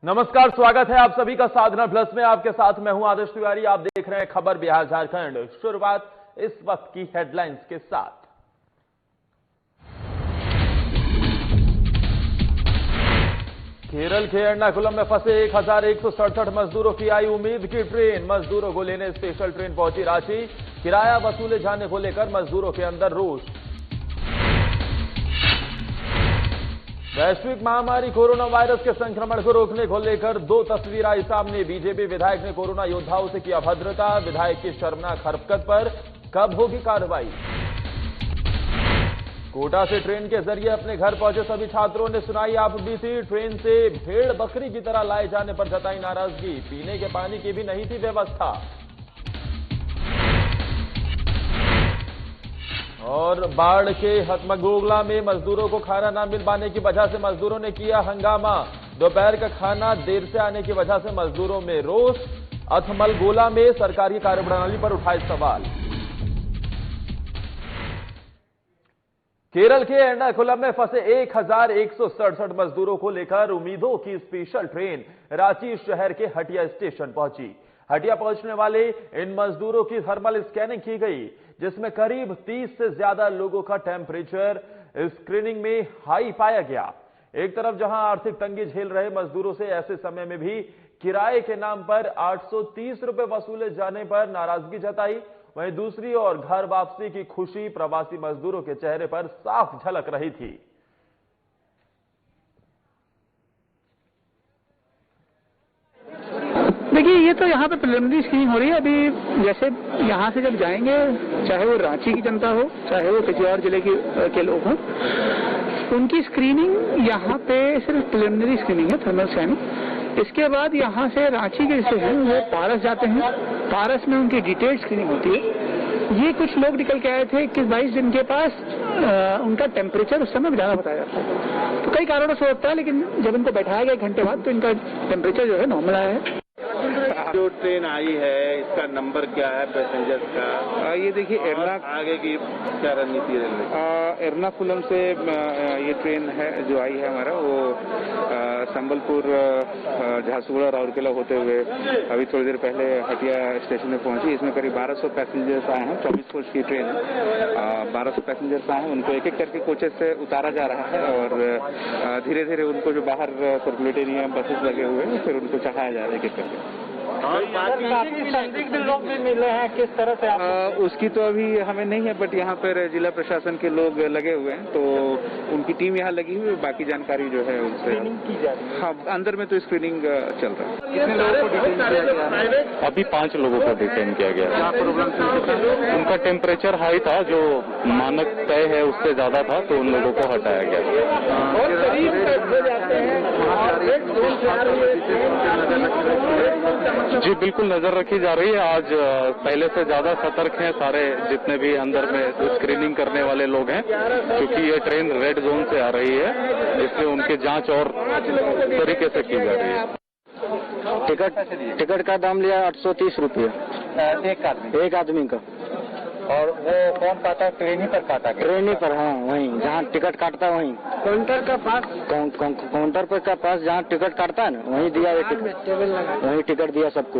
नमस्कार, स्वागत है आप सभी का साधना प्लस में। आपके साथ मैं हूं आदर्श तिवारी। आप देख रहे हैं खबर बिहार झारखंड। शुरुआत इस वक्त की हेडलाइंस के साथ। केरल के एर्नाकुलम में फंसे 1167 मजदूरों की आई उम्मीद की ट्रेन। मजदूरों को लेने स्पेशल ट्रेन पहुंची रांची। किराया वसूले जाने को लेकर मजदूरों के अंदर रोष। वैश्विक महामारी कोरोना वायरस के संक्रमण को रोकने को लेकर दो तस्वीर आई सामने। बीजेपी विधायक ने कोरोना योद्धाओं से किया अभद्रता। विधायक की शर्मनाक हरकत पर कब होगी कार्रवाई। कोटा से ट्रेन के जरिए अपने घर पहुंचे सभी छात्रों ने सुनाई आपबीती। ट्रेन से भेड़ बकरी की तरह लाए जाने पर जताई नाराजगी। पीने के पानी की भी नहीं थी व्यवस्था। और बाढ़ के हथमगोगला में मजदूरों को खाना न मिल पाने की वजह से मजदूरों ने किया हंगामा। दोपहर का खाना देर से आने की वजह से मजदूरों में रोष। हथमलगोला में सरकारी कार्यप्रणाली पर उठाए सवाल। केरल के एर्नाकुलम में फंसे 1167 मजदूरों को लेकर उम्मीदों की स्पेशल ट्रेन रांची शहर के हटिया स्टेशन पहुंची। हटिया पहुंचने वाले इन मजदूरों की थर्मल स्कैनिंग की गई, जिसमें करीब 30 से ज्यादा लोगों का टेम्परेचर स्क्रीनिंग में हाई पाया गया। एक तरफ जहां आर्थिक तंगी झेल रहे मजदूरों से ऐसे समय में भी किराए के नाम पर 830 रुपए वसूले जाने पर नाराजगी जताई, वहीं दूसरी ओर घर वापसी की खुशी प्रवासी मजदूरों के चेहरे पर साफ झलक रही थी। देखिए, ये तो यहाँ पे प्रिलिमिनरी स्क्रीनिंग हो रही है। अभी जैसे यहाँ से जब जाएंगे, चाहे वो रांची की जनता हो, चाहे वो किसी और जिले के लोग हों, उनकी स्क्रीनिंग यहाँ पे सिर्फ प्रिलिमिनरी स्क्रीनिंग है, थर्मल स्कैनिंग। इसके बाद यहाँ से रांची के जो हैं वो पारस जाते हैं। पारस में उनकी डिटेल स्क्रीनिंग होती है। ये कुछ लोग निकल के आए थे 21-22 दिन के पास, उनका टेम्परेचर उस समय ज्यादा बताया जाता है। तो कई कारणों से होता है, लेकिन जब इनको बैठाया गया 1 घंटे बाद तो इनका टेम्परेचर जो है नॉर्मल आया है। जो ट्रेन आई है इसका नंबर क्या है पैसेंजर्स का? ये देखिए, आगे की क्या रणनीति है? एर्नाकुलम से ये ट्रेन है जो आई है हमारा, वो संबलपुर, झारसुगुड़ा, राउरकेला होते हुए अभी थोड़ी देर पहले हटिया स्टेशन में पहुंची। इसमें करीब 1200 पैसेंजर्स आए हैं। 24 कोच की ट्रेन है। 1200 पैसेंजर्स आए हैं। उनको एक एक करके कोचेस से उतारा जा रहा है और धीरे धीरे उनको जो बाहर सर्कुलेटरी बसेस लगे हुए हैं फिर उनको चढ़ाया जा रहा है एक एक करके। काफी संदिग्ध लोग भी मिले हैं, किस तरह से उसकी तो अभी हमें नहीं है, बट यहाँ पर जिला प्रशासन के लोग लगे हुए हैं, तो उनकी टीम यहाँ लगी हुई है। बाकी जानकारी जो है उनसे की जा रही है। हाँ, अंदर में तो स्क्रीनिंग चल रहा है। कितने लोगों को डिटेन किया गया? अभी 5 लोगों को डिटेन किया गया है। उनका टेम्परेचर हाई था, जो मानक तय है उससे ज्यादा था, तो उन लोगों को हटाया गया। जी बिल्कुल, नजर रखी जा रही है। आज पहले से ज्यादा सतर्क हैं सारे जितने भी अंदर में स्क्रीनिंग करने वाले लोग हैं, क्योंकि ये ट्रेन रेड जोन से आ रही है, इसलिए उनकी जांच और तरीके से की जा रही है। टिकट का दाम लिया 830 रुपये एक आदमी का। और वो कौन काटा? ट्रेन ही पर काटा? ट्रेन ही पर, हाँ, वहीं जहाँ टिकट काटता है वहीं काउंटर का पास, काउंटर पर का पास जहाँ टिकट काटता है ना, वहीं दिया, वहीं टिकट दिया सबको।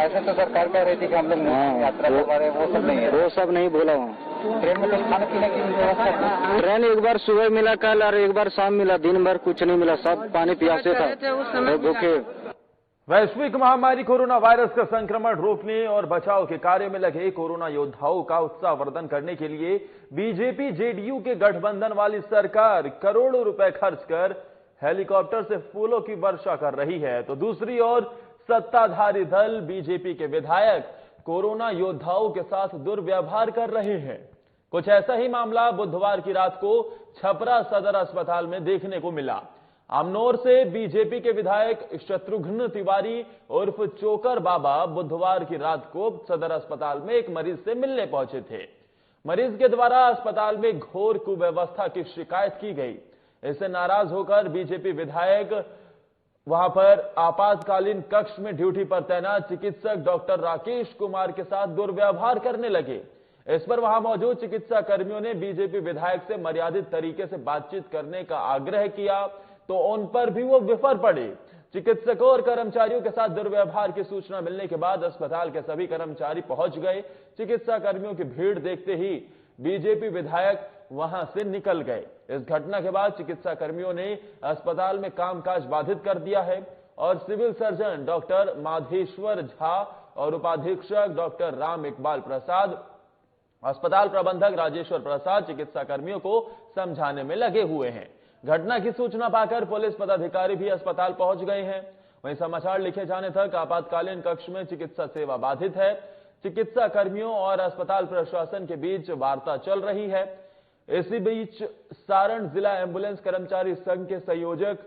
ऐसे तो सरकार कह रही थी कि हम लोग यात्रा करवा रहे हैं, वो सब नहीं है। वो सब नहीं बोला वहाँ। ट्रेन में कुछ खाने पीने की व्यवस्था? ट्रेन एक बार सुबह मिला कल और एक बार शाम मिला, दिन भर कुछ नहीं मिला। सब पानी प्यासे था, भूखे। वैश्विक महामारी कोरोना वायरस का संक्रमण रोकने और बचाव के कार्य में लगे कोरोना योद्धाओं का उत्साहवर्धन करने के लिए बीजेपी जेडीयू के गठबंधन वाली सरकार करोड़ों रुपए खर्च कर हेलीकॉप्टर से फूलों की वर्षा कर रही है, तो दूसरी ओर सत्ताधारी दल बीजेपी के विधायक कोरोना योद्धाओं के साथ दुर्व्यवहार कर रहे हैं। कुछ ऐसा ही मामला बुधवार की रात को छपरा सदर अस्पताल में देखने को मिला। अमनौर से बीजेपी के विधायक शत्रुघ्न तिवारी उर्फ चोकर बाबा बुधवार की रात को सदर अस्पताल में एक मरीज से मिलने पहुंचे थे। मरीज के द्वारा अस्पताल में घोर कुव्यवस्था की शिकायत की गई। इससे नाराज होकर बीजेपी विधायक वहां पर आपातकालीन कक्ष में ड्यूटी पर तैनात चिकित्सक डॉक्टर राकेश कुमार के साथ दुर्व्यवहार करने लगे। इस पर वहां मौजूद चिकित्सा कर्मियों ने बीजेपी विधायक से मर्यादित तरीके से बातचीत करने का आग्रह किया, तो उन पर भी वो विफल पड़े। चिकित्सकों और कर्मचारियों के साथ दुर्व्यवहार की सूचना मिलने के बाद अस्पताल के सभी कर्मचारी पहुंच गए। चिकित्सा कर्मियों की भीड़ देखते ही बीजेपी विधायक वहां से निकल गए। इस घटना के बाद चिकित्सा कर्मियों ने अस्पताल में कामकाज बाधित कर दिया है और civil surgeon doctor Madheshwar Jha और उपाधीक्षक डॉक्टर राम इकबाल प्रसाद, अस्पताल प्रबंधक राजेश्वर प्रसाद चिकित्सा कर्मियों को समझाने में लगे हुए हैं। घटना की सूचना पाकर पुलिस पदाधिकारी भी अस्पताल पहुंच गए हैं। वहीं समाचार लिखे जाने तक आपातकालीन कक्ष में चिकित्सा सेवा बाधित है। चिकित्सा कर्मियों और अस्पताल प्रशासन के बीच वार्ता चल रही है। इसी बीच सारण जिला एम्बुलेंस कर्मचारी संघ के संयोजक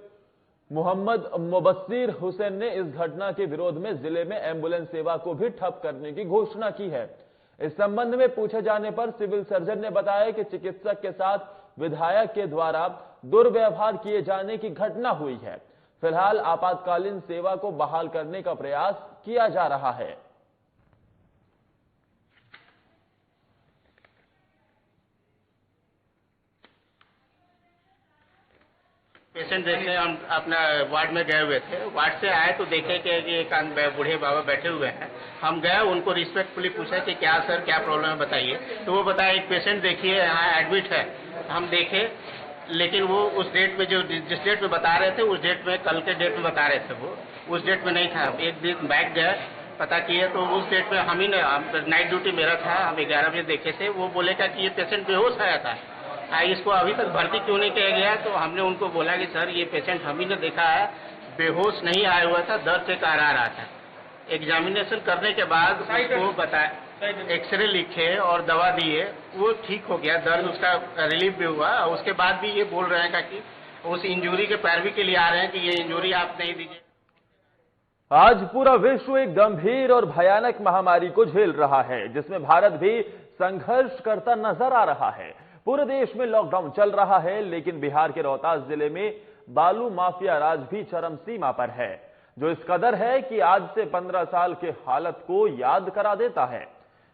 मोहम्मद मुबस्सिर हुसैन ने इस घटना के विरोध में जिले में एम्बुलेंस सेवा को भी ठप करने की घोषणा की है। इस संबंध में पूछे जाने पर सिविल सर्जन ने बताया कि चिकित्सक के साथ विधायक के द्वारा दुर्व्यवहार किए जाने की घटना हुई है। फिलहाल आपातकालीन सेवा को बहाल करने का प्रयास किया जा रहा है। पेशेंट देखने हम अपना वार्ड में गए हुए थे। वार्ड से आए तो देखे कि एक बूढ़े बाबा बैठे हुए हैं। हम गए, उनको रिस्पेक्टफुली पूछा कि क्या सर क्या प्रॉब्लम है बताइए। तो वो बताया एक पेशेंट देखिए यहाँ एडमिट है। हम देखे, लेकिन वो उस डेट में जिस डेट में बता रहे थे उस डेट में, कल के डेट में बता रहे थे, वो उस डेट में नहीं था। एक दिन बैक गए, पता किए तो उस डेट में हम ही नाइट ड्यूटी मेरा था, हम 11 बजे देखे थे। वो बोले कि ये पेशेंट बेहोश आया था, इसको अभी तक भर्ती क्यों नहीं किया गया। तो हमने उनको बोला कि सर ये पेशेंट हम ही ने देखा है, बेहोश नहीं आया हुआ था, दर्द से करा रहा था। एग्जामिनेशन करने के बाद उसको बताया, एक्सरे लिखे और दवा दिए, वो ठीक हो गया, दर्द उसका रिलीफ भी हुआ। उसके बाद भी ये बोल रहे हैं कि उस इंजरी के पैरवी के लिए आ रहे हैं कि ये इंजरी आप नहीं दीजिए। आज पूरा विश्व एक गंभीर और भयानक महामारी को झेल रहा है, जिसमें भारत भी संघर्ष करता नजर आ रहा है। पूरे देश में लॉकडाउन चल रहा है, लेकिन बिहार के रोहतास जिले में बालू माफिया राज भी चरम सीमा पर है, जो इस कदर है कि आज से 15 साल के हालत को याद करा देता है।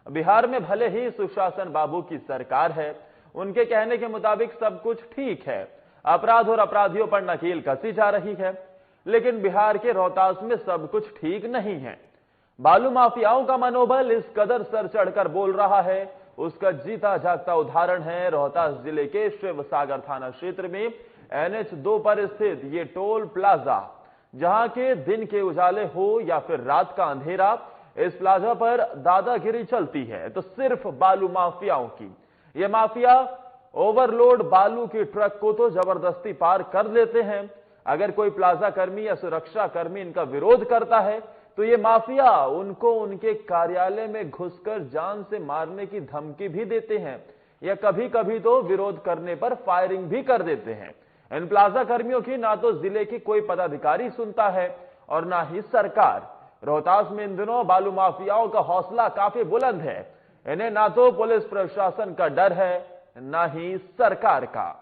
बिहार में भले ही सुशासन बाबू की सरकार है, उनके कहने के मुताबिक सब कुछ ठीक है, अपराध और अपराधियों पर नकेल कसी जा रही है, लेकिन बिहार के रोहतास में सब कुछ ठीक नहीं है। बालू माफियाओं का मनोबल इस कदर सर चढ़कर बोल रहा है, उसका जीता जागता उदाहरण है रोहतास जिले के शिव सागर थाना क्षेत्र में NH2 पर स्थित ये टोल प्लाजा, जहां के दिन के उजाले हो या फिर रात का अंधेरा, इस प्लाजा पर दादागिरी चलती है तो सिर्फ बालू माफियाओं की। ये माफिया ओवरलोड बालू की ट्रक को तो जबरदस्ती पार कर लेते हैं। अगर कोई प्लाजा कर्मी या सुरक्षा कर्मी इनका विरोध करता है तो ये माफिया उनको उनके कार्यालय में घुसकर जान से मारने की धमकी भी देते हैं, या कभी कभी तो विरोध करने पर फायरिंग भी कर देते हैं। इन प्लाजा कर्मियों की ना तो जिले की कोई पदाधिकारी सुनता है और ना ही सरकार। रोहतास में इन दिनों बालू माफियाओं का हौसला काफी बुलंद है। इन्हें ना तो पुलिस प्रशासन का डर है, ना ही सरकार का।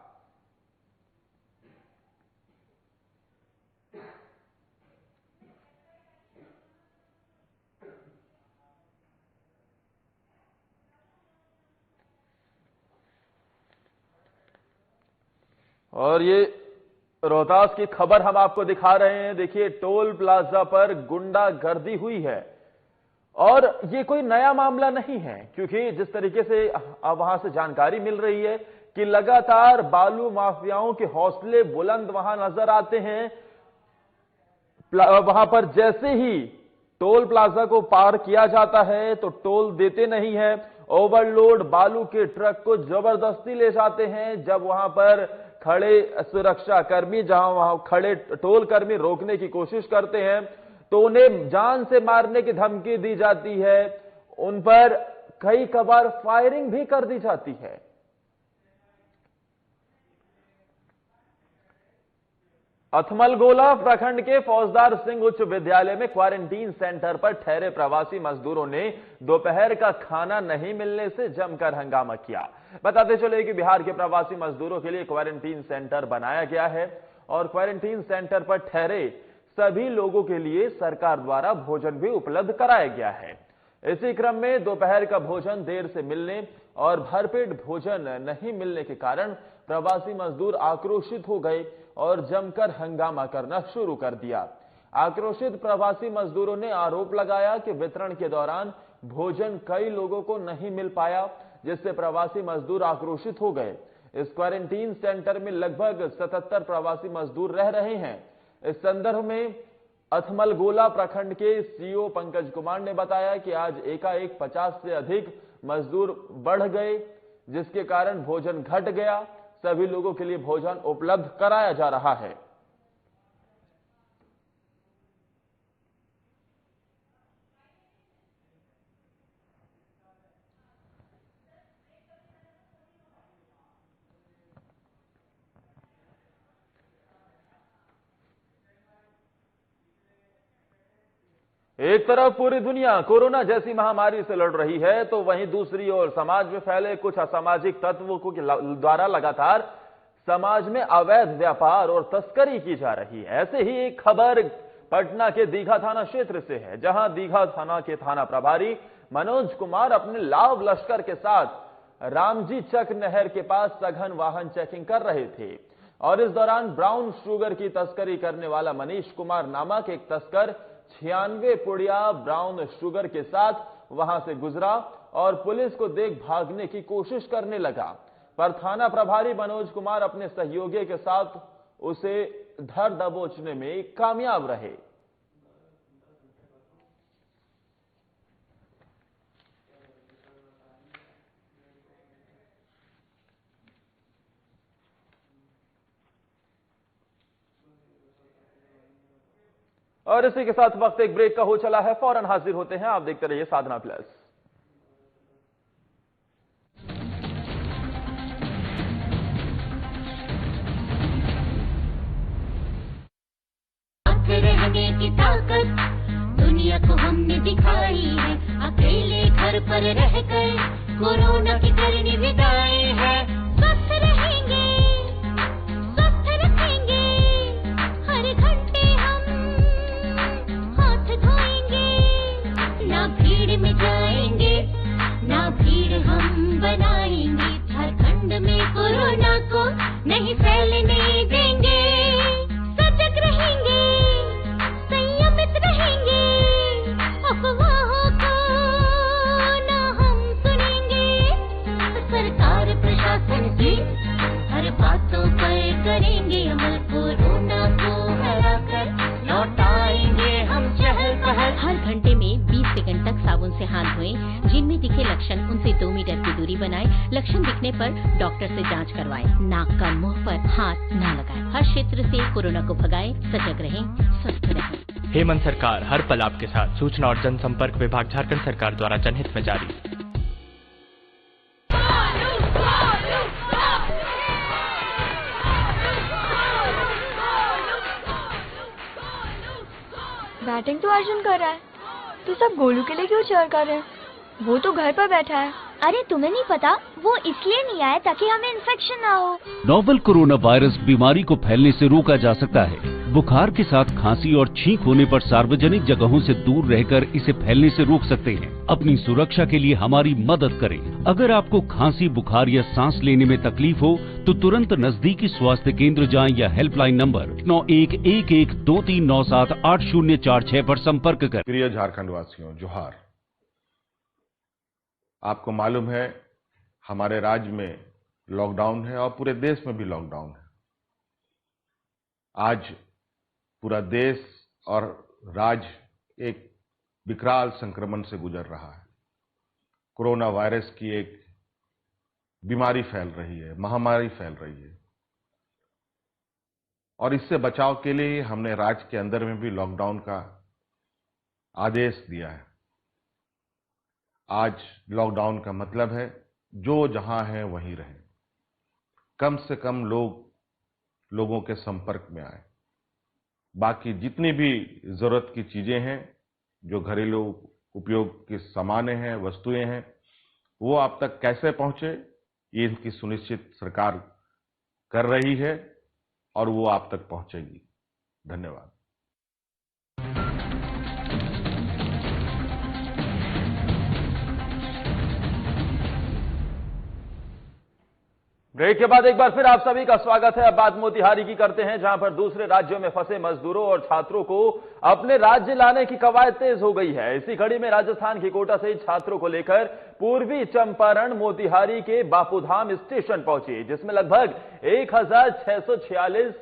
और ये रोहतास की खबर हम आपको दिखा रहे हैं। देखिए, टोल प्लाजा पर गुंडागर्दी हुई है और ये कोई नया मामला नहीं है, क्योंकि जिस तरीके से वहां से जानकारी मिल रही है कि लगातार बालू माफियाओं के हौसले बुलंद वहां नजर आते हैं। वहां पर जैसे ही टोल प्लाजा को पार किया जाता है तो टोल देते नहीं है, ओवरलोड बालू के ट्रक को जबरदस्ती ले जाते हैं। जब वहां पर खड़े सुरक्षा कर्मी, जहां वहां खड़े टोल कर्मी रोकने की कोशिश करते हैं तो उन्हें जान से मारने की धमकी दी जाती है, उन पर कई कबार फायरिंग भी कर दी जाती है। अथमलगोला प्रखंड के फौजदार सिंह उच्च विद्यालय में क्वारंटीन सेंटर पर ठहरे प्रवासी मजदूरों ने दोपहर का खाना नहीं मिलने से जमकर हंगामा किया। बताते चले कि बिहार के प्रवासी मजदूरों के लिए क्वारंटीन सेंटर बनाया गया है और क्वारंटीन सेंटर पर ठहरे सभी लोगों के लिए सरकार द्वारा भोजन भी उपलब्ध कराया गया है। इसी क्रम में दोपहर का भोजन देर से मिलने और भरपेट भोजन नहीं मिलने के कारण प्रवासी मजदूर आक्रोशित हो गए और जमकर हंगामा करना शुरू कर दिया। आक्रोशित प्रवासी मजदूरों ने आरोप लगाया कि वितरण के दौरान भोजन कई लोगों को नहीं मिल पाया, जिससे प्रवासी मजदूर आक्रोशित हो गए। इस क्वारंटीन सेंटर में लगभग 77 प्रवासी मजदूर रह रहे हैं। इस संदर्भ में अथमलगोला प्रखंड के सीओ पंकज कुमार ने बताया कि आज एकाएक 50 से अधिक मजदूर बढ़ गए, जिसके कारण भोजन घट गया। सभी लोगों के लिए भोजन उपलब्ध कराया जा रहा है। एक तरफ पूरी दुनिया कोरोना जैसी महामारी से लड़ रही है, तो वहीं दूसरी ओर समाज में फैले कुछ असामाजिक तत्वों को द्वारा लगातार समाज में अवैध व्यापार और तस्करी की जा रही है। ऐसे ही एक खबर पटना के दीघा थाना क्षेत्र से है, जहां दीघा थाना के थाना प्रभारी मनोज कुमार अपने लाव लश्कर के साथ रामजी चक नहर के पास सघन वाहन चेकिंग कर रहे थे और इस दौरान ब्राउन शुगर की तस्करी करने वाला मनीष कुमार नामक एक तस्कर 96 पुड़िया ब्राउन शुगर के साथ वहां से गुजरा और पुलिस को देख भागने की कोशिश करने लगा, पर थाना प्रभारी मनोज कुमार अपने सहयोगी के साथ उसे धर दबोचने में कामयाब रहे। और इसी के साथ वक्त एक ब्रेक का हो चला है, फौरन हाजिर होते हैं। आप देखते रहिए साधना प्लस। रहने की ताकत दुनिया को हमने दिखाई है, अकेले घर पर रहकर कोरोना की करनी विदाई है। स्वस्थ रहेंगे, स्वस्थ रखेंगे, हर घंटे हम हाथ धोएंगे, ना भीड़ में जाएंगे, ना भीड़ हम बनाएंगे। झारखंड में कोरोना को नहीं फैलने देंगे, सजग रहेंगे, संयमित रहेंगे, अफवाहों को ना हम सुनेंगे। सरकार प्रशासन की हर बातों पर करेंगे अमल, कोरोना को हराकर लौटाएंगे हम चहल पहल। हर घंटे में 20 सेकंड तक साबुन से हाथ धोएं। जिनमें दिखे लक्षण उनसे 2 मीटर की दूरी बनाएं। लक्षण दिखने पर डॉक्टर से जांच करवाएं। नाक का मुंह पर हाथ न लगाएं। हर क्षेत्र से कोरोना को भगाएं, सजग रहें, स्वस्थ रहें। हेमंत सरकार हर पल आपके साथ। सूचना और जनसंपर्क विभाग झारखंड सरकार द्वारा जनहित में जारी। बैटिंग तो अर्जुन कर रहा है, तो सब गोलू के लिए क्यों चीयर कर रहे हैं? वो तो घर पर बैठा है। अरे तुम्हें नहीं पता, वो इसलिए नहीं आया ताकि हमें इन्फेक्शन ना हो। नोवेल कोरोना वायरस बीमारी को फैलने से रोका जा सकता है। बुखार के साथ खांसी और छींक होने पर सार्वजनिक जगहों से दूर रहकर इसे फैलने से रोक सकते हैं। अपनी सुरक्षा के लिए हमारी मदद करें। अगर आपको खांसी, बुखार या सांस लेने में तकलीफ हो तो तुरंत नजदीकी स्वास्थ्य केंद्र जाएं या हेल्पलाइन नंबर 911123978046 पर संपर्क करें। प्रिय झारखंड वासियों, जोहार। आपको मालूम है हमारे राज्य में लॉकडाउन है और पूरे देश में भी लॉकडाउन है। आज पूरा देश और राज्य एक विकराल संक्रमण से गुजर रहा है। कोरोना वायरस की एक बीमारी फैल रही है, महामारी फैल रही है और इससे बचाव के लिए हमने राज्य के अंदर में भी लॉकडाउन का आदेश दिया है। आज लॉकडाउन का मतलब है जो जहां है वहीं रहें, कम से कम लोगों के संपर्क में आए। बाकी जितनी भी जरूरत की चीजें हैं, जो घरेलू उपयोग के सामान हैं, वस्तुएं हैं, वो आप तक कैसे पहुंचे, ये इनकी सुनिश्चित सरकार कर रही है और वो आप तक पहुंचेगी। धन्यवाद। ब्रेक के बाद एक बार फिर आप सभी का स्वागत है। अब बात मोतिहारी की करते हैं, जहां पर दूसरे राज्यों में फंसे मजदूरों और छात्रों को अपने राज्य लाने की कवायद तेज हो गई है। इसी कड़ी में राजस्थान की कोटा से छात्रों को लेकर पूर्वी चंपारण मोतिहारी के बापूधाम स्टेशन पहुंचे, जिसमें लगभग 1646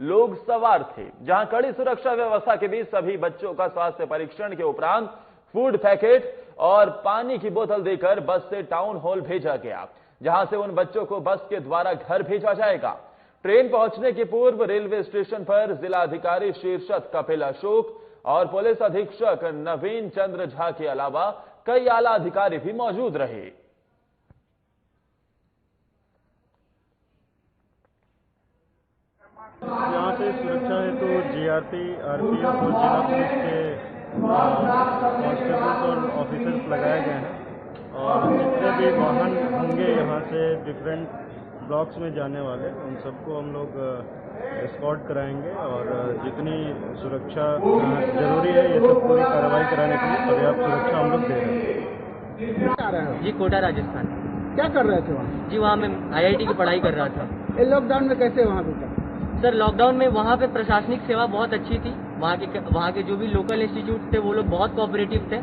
लोग सवार थे। जहां कड़ी सुरक्षा व्यवस्था के बीच सभी बच्चों का स्वास्थ्य परीक्षण के उपरांत फूड पैकेट और पानी की बोतल देकर बस से टाउन हॉल भेजा गया, जहां से उन बच्चों को बस के द्वारा घर भेजा जाएगा। ट्रेन पहुंचने के पूर्व रेलवे स्टेशन पर जिलाधिकारी शीर्षत कपिल अशोक और पुलिस अधीक्षक नवीन चंद्र झा के अलावा कई आला अधिकारी भी मौजूद रहे। यहाँ पे सुरक्षा हेतु जीआरपी, आरपीएफ और जिला पुलिस के कांस्टेबल्स और ऑफिसर्स लगाए गए हैं और जितने भी वाहन होंगे यहाँ से डिफरेंट ब्लॉक्स में जाने वाले, उन सबको हम लोग एस्कॉर्ट कराएंगे और जितनी सुरक्षा जरूरी है ये सब पूरी कार्रवाई कराने के लिए पर्याप्त सुरक्षा हम लोग दे रहे हैं। जी कोटा राजस्थान। क्या कर रहे थे वहाँ? जी वहाँ मैं IIT की पढ़ाई कर रहा था। ये लॉकडाउन में कैसे वहाँ बीता? सर लॉकडाउन में वहाँ पे प्रशासनिक सेवा बहुत अच्छी थी। वहाँ के जो भी लोकल इंस्टीट्यूट थे वो लोग बहुत कोऑपरेटिव थे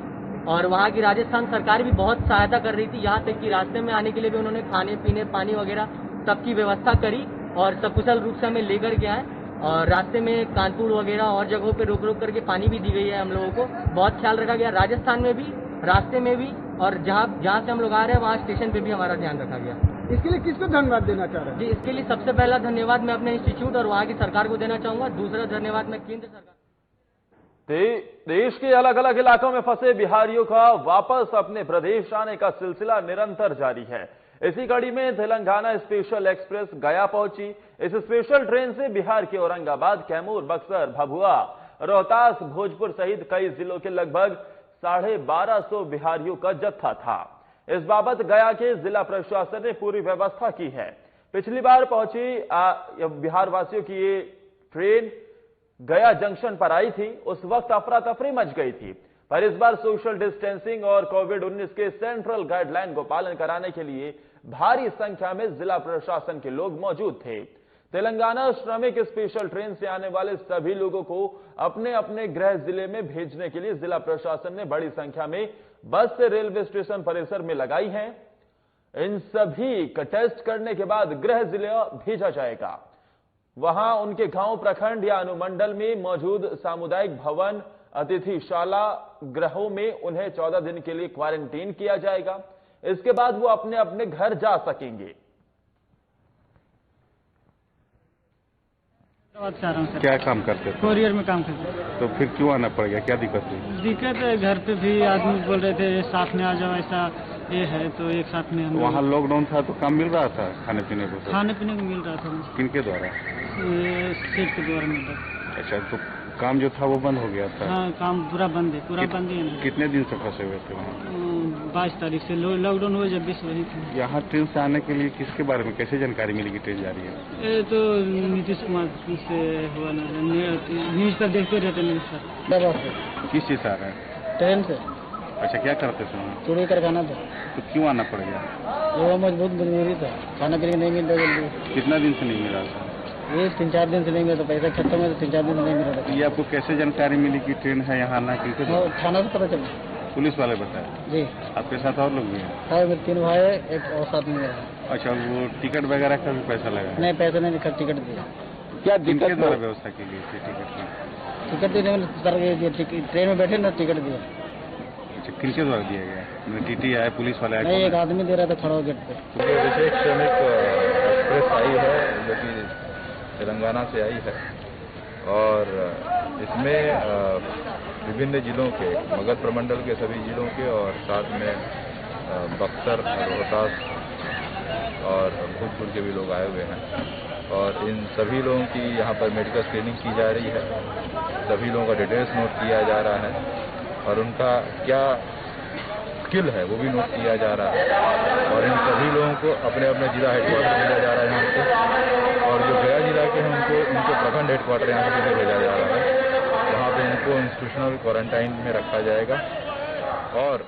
और वहाँ की राजस्थान सरकार भी बहुत सहायता कर रही थी। यहाँ तक कि रास्ते में आने के लिए भी उन्होंने खाने पीने पानी वगैरह सबकी व्यवस्था करी और सकुशल रूप से हमें लेकर के आए। और रास्ते में कानपुर वगैरह और जगहों पे रोक रोक करके पानी भी दी गई है। हम लोगों को बहुत ख्याल रखा गया, राजस्थान में भी, रास्ते में भी, और जहाँ से हम लोग आ रहे हैं वहाँ स्टेशन पे भी हमारा ध्यान रखा गया। इसके लिए किसको धन्यवाद देना चाह रहे हैं? जी इसके लिए सबसे पहला धन्यवाद मैं अपने इंस्टीट्यूट और वहाँ की सरकार को देना चाहूंगा। दूसरा धन्यवाद मैं केंद्र सरकार। देश के अलग अलग इलाकों में फंसे बिहारियों का वापस अपने प्रदेश आने का सिलसिला निरंतर जारी है। इसी कड़ी में तेलंगाना स्पेशल एक्सप्रेस गया पहुंची। इस स्पेशल ट्रेन से बिहार के औरंगाबाद, कैमूर, बक्सर, भभुआ, रोहतास, भोजपुर सहित कई जिलों के लगभग 1250 बिहारियों का जत्था था। इस बाबत गया के जिला प्रशासन ने पूरी व्यवस्था की है। पिछली बार पहुंची बिहार वासियों की ये ट्रेन गया जंक्शन पर आई थी, उस वक्त अफरा तफरी मच गई थी, पर इस बार सोशल डिस्टेंसिंग और कोविड-19 के सेंट्रल गाइडलाइन को पालन कराने के लिए भारी संख्या में जिला प्रशासन के लोग मौजूद थे। तेलंगाना श्रमिक स्पेशल ट्रेन से आने वाले सभी लोगों को अपने अपने गृह जिले में भेजने के लिए जिला प्रशासन ने बड़ी संख्या में बस से रेलवे स्टेशन परिसर में लगाई है। इन सभी का टेस्ट करने के बाद गृह जिले भेजा जाएगा। वहां उनके गांव, प्रखंड या अनुमंडल में मौजूद सामुदायिक भवन, अतिथिशाला, गृहों में उन्हें 14 दिन के लिए क्वारंटीन किया जाएगा। इसके बाद वो अपने अपने घर जा सकेंगे। क्या काम करते थे? कोरियर में काम करते थे। तो फिर क्यों आना पड़ गया, क्या दिक्कत हुई? दिक्कत है, घर पे भी आदमी बोल रहे थे साथ में आ जाओ, ऐसा ये है, तो एक साथ में हम। वहाँ लॉकडाउन था तो काम मिल रहा था, खाने पीने को? खाने पीने को मिल रहा था। किनके द्वारा? सेठ के द्वारा मिल रहा। अच्छा, तो काम जो था वो बंद हो गया था? हाँ, काम पूरा बंद है, पूरा बंद है। कितने दिन से फंसे हुए थे वहाँ? 22 तारीख से लॉकडाउन हुआ, जब 20 वही थे। यहाँ ट्रेन से आने के लिए किसके बारे में कैसे जानकारी मिली कि ट्रेन जा रही है? ये तो नीतीश कुमार से हुआ, न्यूज पर देखते रहते न्यूज पर। किस चीज से आ रहा है? ट्रेन से। अच्छा, क्या करते थे? चोरी कारखाना था। तो क्यों आना पड़ गया? वो मजबूत मजबूरी था, खाना पीने नहीं मिलता जल्दी। कितना दिन से नहीं मिला था? ये 3-4 दिन से नहीं मिला था, पैसा खत्म है तो 3-4 दिन से नहीं मिला था। ये आपको कैसे जानकारी मिली कि ट्रेन है यहाँ आना? थाना से पता चला। पुलिस वाले बताए? जी। आपके साथ और लोग भी हैं? हाँ, मेरे 3 भाई है, एक और साथ में है। अच्छा, वो टिकट वगैरह का भी पैसा लगा? नहीं, पैसा नहीं लिखा, टिकट दिया। क्या दिक्कत द्वारा व्यवस्था की गई थी टिकट की? टिकट देने में ट्रेन में बैठे ना, टिकट दिया। अच्छा, किनके द्वारा दिया गया? टीटी आया, पुलिस वाले आए? नहीं, एक आदमी दे रहा था खड़ा गेट पे। विशेष श्रमिक एक्सप्रेस आई है जो कि तेलंगाना से आई है और इसमें विभिन्न जिलों के, मगध प्रमंडल के सभी जिलों के और साथ में बक्सर, रोहतास और भोजपुर के भी लोग आए हुए हैं और इन सभी लोगों की यहाँ पर मेडिकल स्क्रीनिंग की जा रही है। सभी लोगों का डिटेल्स नोट किया जा रहा है और उनका क्या स्किल है वो भी नोट किया जा रहा है और इन सभी लोगों को अपने अपने जिला हेडक्वार्टर भेजा जा रहा है यहाँ से और जो गया जिला के हैं उनको प्रखंड हेडक्वार्टर यहाँ से भेजा जा रहा है। वहाँ पे उनको इंस्टीट्यूशनल क्वारंटाइन में रखा जाएगा। और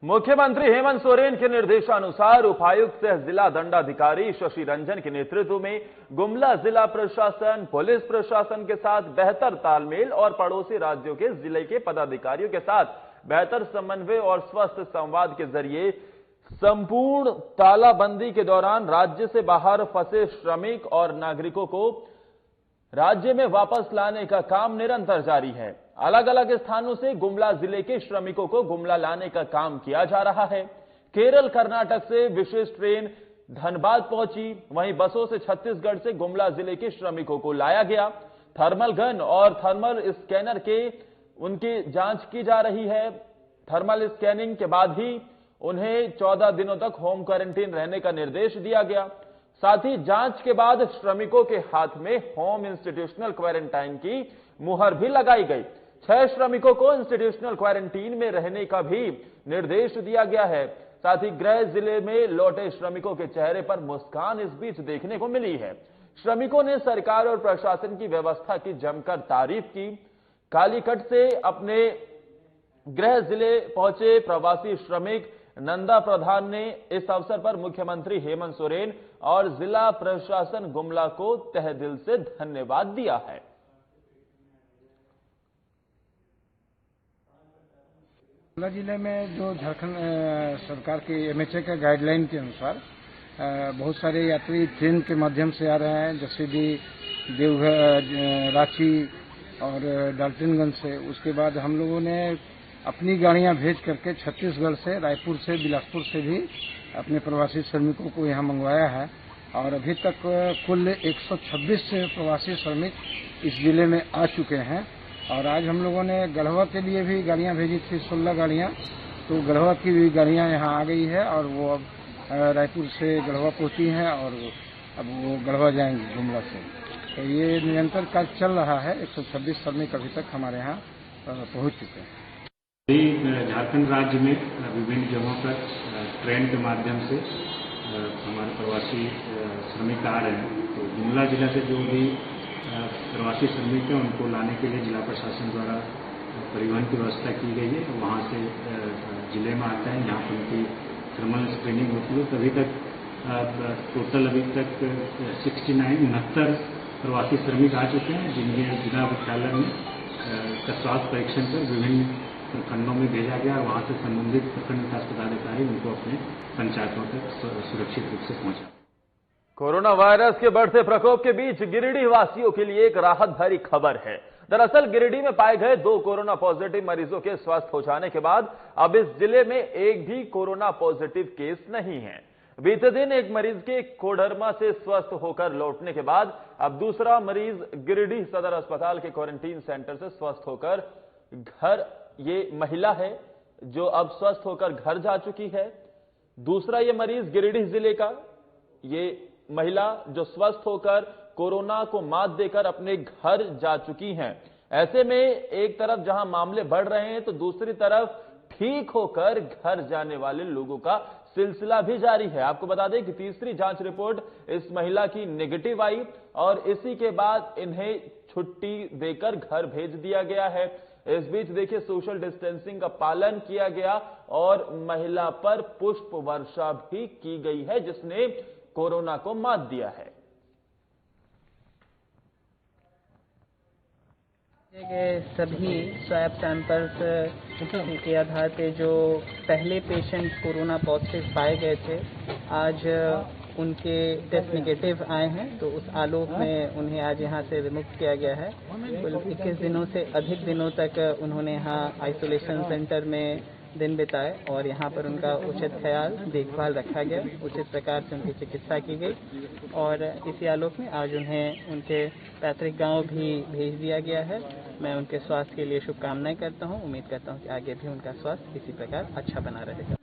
मुख्यमंत्री हेमंत सोरेन के निर्देशानुसार उपायुक्त सह जिला दंडाधिकारी शशि रंजन के नेतृत्व में गुमला जिला प्रशासन पुलिस प्रशासन के साथ बेहतर तालमेल और पड़ोसी राज्यों के जिले के पदाधिकारियों के साथ बेहतर समन्वय और स्वस्थ संवाद के जरिए संपूर्ण तालाबंदी के दौरान राज्य से बाहर फंसे श्रमिक और नागरिकों को राज्य में वापस लाने का काम निरंतर जारी है। अलग अलग स्थानों से गुमला जिले के श्रमिकों को गुमला लाने का काम किया जा रहा है। केरल कर्नाटक से विशेष ट्रेन धनबाद पहुंची, वहीं बसों से छत्तीसगढ़ से गुमला जिले के श्रमिकों को लाया गया। थर्मल गन और थर्मल स्कैनर के उनकी जांच की जा रही है। थर्मल स्कैनिंग के बाद ही उन्हें 14 दिनों तक होम क्वारंटीन रहने का निर्देश दिया गया। साथ ही जांच के बाद श्रमिकों के हाथ में होम इंस्टीट्यूशनल क्वारंटाइन की मुहर भी लगाई गई। 6 श्रमिकों को इंस्टीट्यूशनल क्वारंटीन में रहने का भी निर्देश दिया गया है। साथ ही गृह जिले में लौटे श्रमिकों के चेहरे पर मुस्कान इस बीच देखने को मिली है। श्रमिकों ने सरकार और प्रशासन की व्यवस्था की जमकर तारीफ की। कालीकट से अपने गृह जिले पहुंचे प्रवासी श्रमिक नंदा प्रधान ने इस अवसर पर मुख्यमंत्री हेमंत सोरेन और जिला प्रशासन गुमला को तहे दिल से धन्यवाद दिया है। गुमला जिले में जो झारखंड सरकार की एमएचए का गाइडलाइन के अनुसार बहुत सारे यात्री ट्रेन के माध्यम से आ रहे हैं, जैसे भी देवघर, रांची और डाल्टनगंज से। उसके बाद हम लोगों ने अपनी गाड़ियां भेज करके छत्तीसगढ़ से, रायपुर से, बिलासपुर से भी अपने प्रवासी श्रमिकों को यहां मंगवाया है और अभी तक कुल 126 प्रवासी श्रमिक इस जिले में आ चुके हैं। और आज हम लोगों ने गढ़वा के लिए भी गाड़ियां भेजी थी, 16 गाड़ियां, तो गढ़वा की भी गाड़ियां यहां आ गई है और वो अब रायपुर से गढ़वा पहुंची हैं और अब वो गढ़वा जाएंगे गुमला से। तो ये निरंतर कार्य चल रहा है। 126 श्रमिक अभी तक हमारे यहाँ पहुंच चुके हैं। झारखंड राज्य में विभिन्न जगहों पर ट्रेन के माध्यम से हमारे प्रवासी श्रमिक आ रहे हैं। तो गुमला जिला से जो भी प्रवासी श्रमिक हैं उनको लाने के लिए जिला प्रशासन द्वारा परिवहन की व्यवस्था की गई है। वहाँ से जिले में आते हैं, यहाँ पर उनकी थर्मल स्क्रीनिंग होती है। तभी तक टोटल अभी तक 69 प्रवासी श्रमिक आ चुके हैं, जिन्हें जिला मुख्यालय में का स्वास्थ्य परीक्षण कर विभिन्न प्रखंडों में भेजा गया और वहां से संबंधित प्रखंड विकास पदाधिकारी उनको अपने पंचायतों तक सुरक्षित रूप से पहुंचा। कोरोना वायरस के बढ़ते प्रकोप के बीच गिरिडीह वासियों के लिए एक राहत भरी खबर है। दरअसल गिरिडीह में पाए गए 2 कोरोना पॉजिटिव मरीजों के स्वस्थ हो जाने के बाद अब इस जिले में एक भी कोरोना पॉजिटिव केस नहीं है। बीते दिन एक मरीज के कोडरमा से स्वस्थ होकर लौटने के बाद अब दूसरा मरीज गिरिडीह सदर अस्पताल के क्वारंटीन सेंटर से स्वस्थ होकर घर, ये महिला है जो अब स्वस्थ होकर घर जा चुकी है। दूसरा ये मरीज गिरिडीह जिले का, ये महिला जो स्वस्थ होकर कोरोना को मात देकर अपने घर जा चुकी हैं। ऐसे में एक तरफ जहां मामले बढ़ रहे हैं तो दूसरी तरफ ठीक होकर घर जाने वाले लोगों का सिलसिला भी जारी है। आपको बता दें कि तीसरी जांच रिपोर्ट इस महिला की नेगेटिव आई और इसी के बाद इन्हें छुट्टी देकर घर भेज दिया गया है। इस बीच देखिए सोशल डिस्टेंसिंग का पालन किया गया और महिला पर पुष्प वर्षा भी की गई है, जिसने कोरोना को मात दिया है। सभी स्वैब सैंपल्स के आधार पे जो पहले पेशेंट कोरोना पॉजिटिव पाए गए थे, आज उनके टेस्ट निगेटिव आए हैं। तो उस आलोक में उन्हें आज यहाँ से विमुक्त किया गया है। कुल 21 दिनों से अधिक दिनों तक उन्होंने यहाँ आइसोलेशन सेंटर में दिन बिताए और यहाँ पर उनका उचित ख्याल देखभाल रखा गया, उचित प्रकार से उनकी चिकित्सा की गई और इसी आलोक में आज उन्हें उनके पैतृक गांव भी भेज दिया गया है। मैं उनके स्वास्थ्य के लिए शुभकामनाएं करता हूं। उम्मीद करता हूं कि आगे भी उनका स्वास्थ्य इसी प्रकार अच्छा बना रहेगा।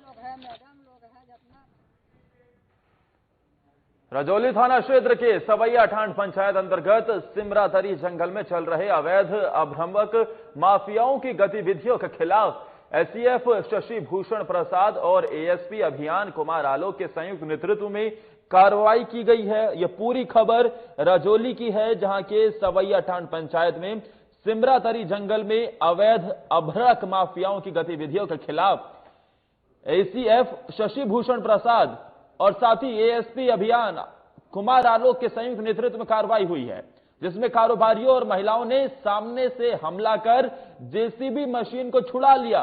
रजौली थाना क्षेत्र के सवैया ठांड पंचायत अंतर्गत सिमरातरी जंगल में चल रहे अवैध अभ्रमक माफियाओं की गतिविधियों के खिलाफ एसटीएफ शशि भूषण प्रसाद और एएसपी अभियान कुमार आलोक के संयुक्त नेतृत्व में कार्रवाई की गई है। यह पूरी खबर रजौली की है, जहां के सवैया ठांड पंचायत में सिमरातरी जंगल में अवैध अभ्रक माफियाओं की गतिविधियों के खिलाफ एसीएफ शशि भूषण प्रसाद और साथ ही एएसपी अभियान कुमार आलोक के संयुक्त नेतृत्व में कार्रवाई हुई है, जिसमें कारोबारियों और महिलाओं ने सामने से हमला कर जेसीबी मशीन को छुड़ा लिया।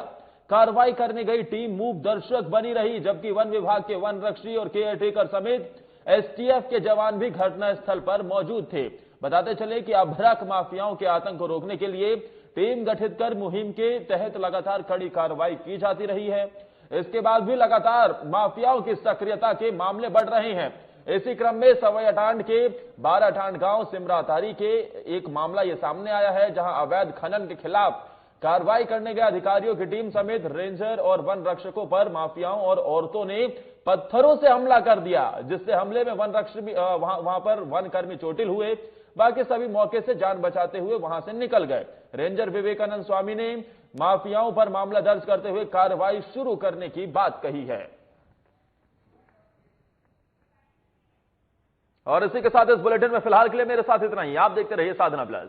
कार्रवाई करने गई टीम मूक दर्शक बनी रही, जबकि वन विभाग के वन रक्षी और केयरटेकर समेत एसटीएफ के जवान भी घटनास्थल पर मौजूद थे। बताते चले कि अभ्रक माफियाओं के आतंक को रोकने के लिए टीम गठित कर मुहिम के तहत लगातार कड़ी कार्रवाई की जाती रही है। इसके बाद भी लगातार माफियाओं की सक्रियता के मामले बढ़ रहे हैं। इसी क्रम में सवाई अटांड के 12 अटांड गांव सिमरातारी के एक मामला यह सामने आया है, जहां अवैध खनन के खिलाफ कार्रवाई करने गए अधिकारियों की टीम समेत रेंजर और वन रक्षकों पर माफियाओं और औरतों ने पत्थरों से हमला कर दिया, जिससे हमले में वन रक्षक वहां पर वन कर्मी चोटिल हुए। बाकी सभी मौके से जान बचाते हुए वहां से निकल गए। रेंजर विवेकानंद स्वामी ने माफियाओं पर मामला दर्ज करते हुए कार्रवाई शुरू करने की बात कही है। और इसी के साथ इस बुलेटिन में फिलहाल के लिए मेरे साथ इतना ही। आप देखते रहिए साधना प्लस।